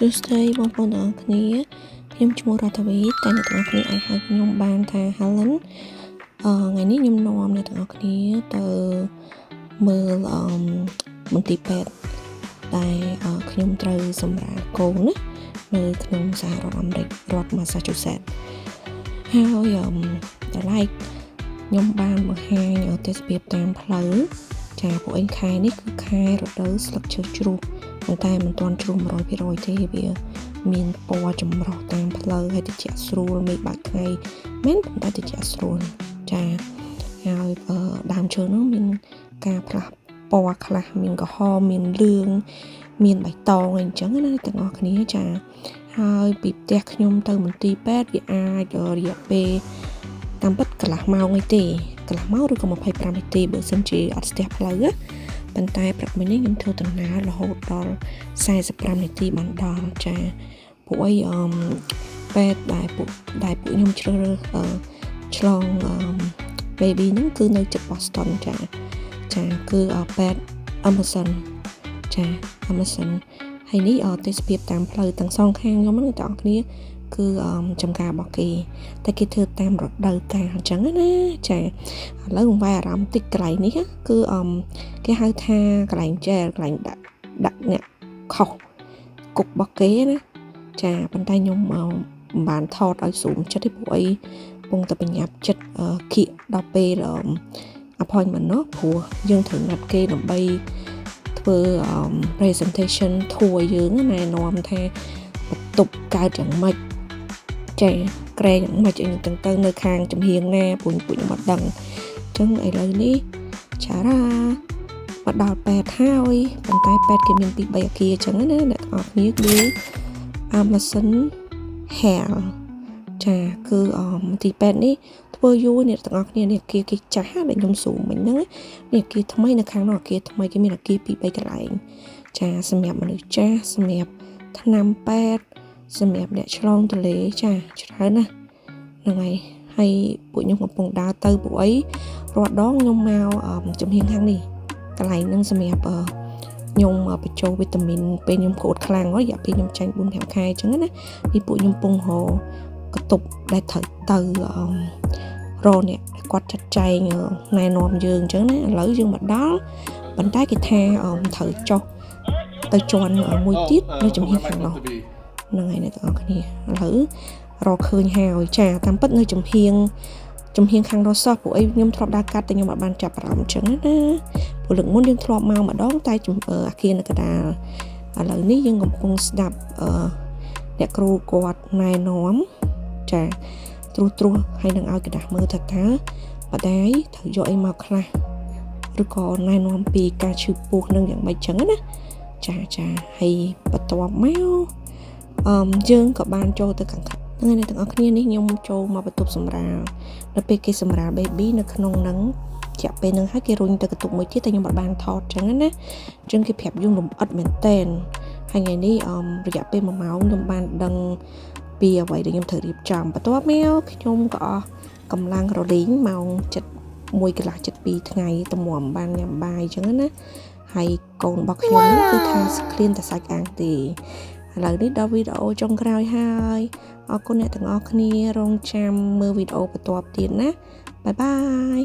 Tuesday បងប្អូនទាំងអស់គ្នាខ្ញុំឈ្មោះរតវីតែអ្នកទាំងអស់គ្នាអាចហៅខ្ញុំបានថា Helen ថ្ងៃនេះខ្ញុំនាំអ្នកទាំងអស់គ្នាទៅមើលមន្ទីរពេទ្យដែលខ្ញុំត្រូវសម្រាលកូនណានៅក្នុងសហរដ្ឋអាមេរិករដ្ឋ Massachusetts ហើយតែឡែកខ្ញុំបានបង្ហាញទេសភាពតាមផ្លូវចាពួកឯងខែនេះគឺខែរដូវស្លឹកឈើជ្រុះប៉ុន្តែមិនទាន់ជ្រុះ 100% ទេវាមានពណ៌ចម្រុះតាមផ្លូវហើយត្រជាក់ស្រួលមេឃបាក់ថ្ងៃមែនប៉ុន្តែត្រជាក់ស្រួលចាហើយដើមឈើនោះមានការផ្លាស់ពណ៌ខ្លះមានក្រហមមានលឿងមានបៃតងអីចឹងណាទាំងអស់គ្នាចាហើយពីផ្ទះខ្ញុំទៅមន្ទីរពេទ្យវាអាចរយៈពេលតាមពិតកន្លះម៉ោងអីទេកន្លះម៉ោងឬក៏25នាទីបើសិនជាអត់ស្ទះផ្លូវណាប៉ុន្តែព្រឹកមិញនេះខ្ញុំធ្វើដំណើររហូតដល់45នាទីបានដល់ចាពួកអីពេទ្យដែលពួកខ្ញុំជ្រើសរើសឆ្លងbaby ហ្នឹងគឺនៅជិត Boston ចាគឺពេទ្យ Emerson ចា Emerson ហើយនេះទេសភាពតាមផ្លូវទាំងសងខាងខ្ញុំហ្នឹងទាំងអស់គ្នាគឺចំការរបស់គេតែគេធ្វើតាមរដូវកាលអញ្ចឹងណាចាឥឡូវខ្ញុំវាយអារម្មណ៍តិចកន្លែងនេះគឺគេហៅថាកន្លែងចែកន្លែងដាក់អ្នកខុសគុករបស់គេណាចាប៉ុន្តែខ្ញុំមិនបានថតឲ្យស៊ូមចិត្តទេពួកអីពងតែបញ្ញាប់ចិត្តគៀកដល់ពេល appointment នោះព្រោះយើងត្រូវណាត់គេដើម្បីធ្វើ presentation ធួយើងណែនាំថាបន្ទប់កើតយ៉ាងម៉េចចាក្រែយ៉ាងម៉េចអីហ្នឹងទៅនៅខាងចំហៀងណាពួកខ្ញុំអត់ដឹងអញ្ចឹងឥឡូវនេះចារ៉ាមកដល់ពេទ្យហើយប៉ុន្តែពេទ្យគេមានពី3អគារអញ្ចឹងណាអ្នកទាំងអស់គ្នាគឺ Amazon Health ចាគឺទីពេទ្យនេះធ្វើយូរអ្នកទាំងអស់គ្នានេះអគារគេចាស់ដែលខ្ញុំស៊ូមមិញហ្នឹងនេះអគារថ្មីនៅខាងនោះអគារថ្មីគេមានអគារ2 3កន្លែងចាសម្រាប់មនុស្សចាស់សម្រាប់ថ្នាំពេទ្យសម្រាប់អ្នកឆ្លងទន្លេចាច្រើនណាស់ហ្នឹងហើយពួកខ្ញុំកំពុងដើរទៅពួកអីរាល់ដងខ្ញុំមកចំហៀងខាងនេះកន្លែងហ្នឹងសម្រាប់ខ្ញុំបញ្ចូលវីតាមីនពេលខ្ញុំក្អួតខ្លាំងរយៈពេលខ្ញុំចាញ់ 4-5 ខែអញ្ចឹងណាពីពួកខ្ញុំពងរកតុបដែលត្រូវទៅរកអ្នកគាត់ចាត់ចែងណែនាំយើងអញ្ចឹងណាឥឡូវយើងមកដល់ប៉ុន្តែគេថាត្រូវចុះទៅជន់មួយទៀតនៅចំហៀងខាងនោះហ្នឹងហើយអ្នកទាំងអស់គ្នាឥឡូវរកឃើញហើយចាតាមពិតនៅចំហៀងខាងនោះសោះពួកអីខ្ញុំធ្លាប់ដើរកាត់តែខ្ញុំអត់បានចាប់អារម្មណ៍អញ្ចឹងណាព្រោះលើកមុនយើងធ្លាប់មកម្ដងតែអាគារនៅកណ្ដាលឥឡូវនេះយើងកំពុងស្ដាប់អ្នកគ្រូគាត់ណែនាំចាត្រួសហើយនឹងឲ្យกระดาษមើលថាតើបដាយត្រូវយកអីមកខ្លះឬក៏ណែនាំពីការឈឺពោះនឹងយ៉ាងម៉េចចឹងណាចាហើយបន្ទាប់មកយើងក៏បានចូលទៅខាងថ្ងៃនេះទាំងអស់គ្នានេះខ្ញុំចូលមកបន្ទប់សម្រាលនៅពេលគេសម្រាល baby នៅក្នុងហ្នឹងជាពេលហ្នឹងហើយគេរុញទៅបន្ទប់មួយទៀតតែខ្ញុំអត់បានថតចឹងណាចឹងគេប្រាប់យើងលំអិតមែនតែនហើយថ្ងៃនេះរយៈពេល1ម៉ោងខ្ញុំបានដឹងពីអ្វីដែលខ្ញុំត្រូវរៀបចំបន្ទាប់មកខ្ញុំក៏អស់កម្លាំងរលីងម៉ោង7:01កន្លះ7:02ថ្ងៃទៅមុំបានញ៉ាំបាយចឹងណាហើយកូនរបស់ខ្ញុំគឺថាឃ្លានតែសាច់អាំងទេឥឡូវនេះដល់វីដេអូចុងក្រោយហើយអរគុណអ្នកទាំងអស់គ្នារងចាំមើលវីដេអូបន្ទាប់ទៀតណាបាយបាយ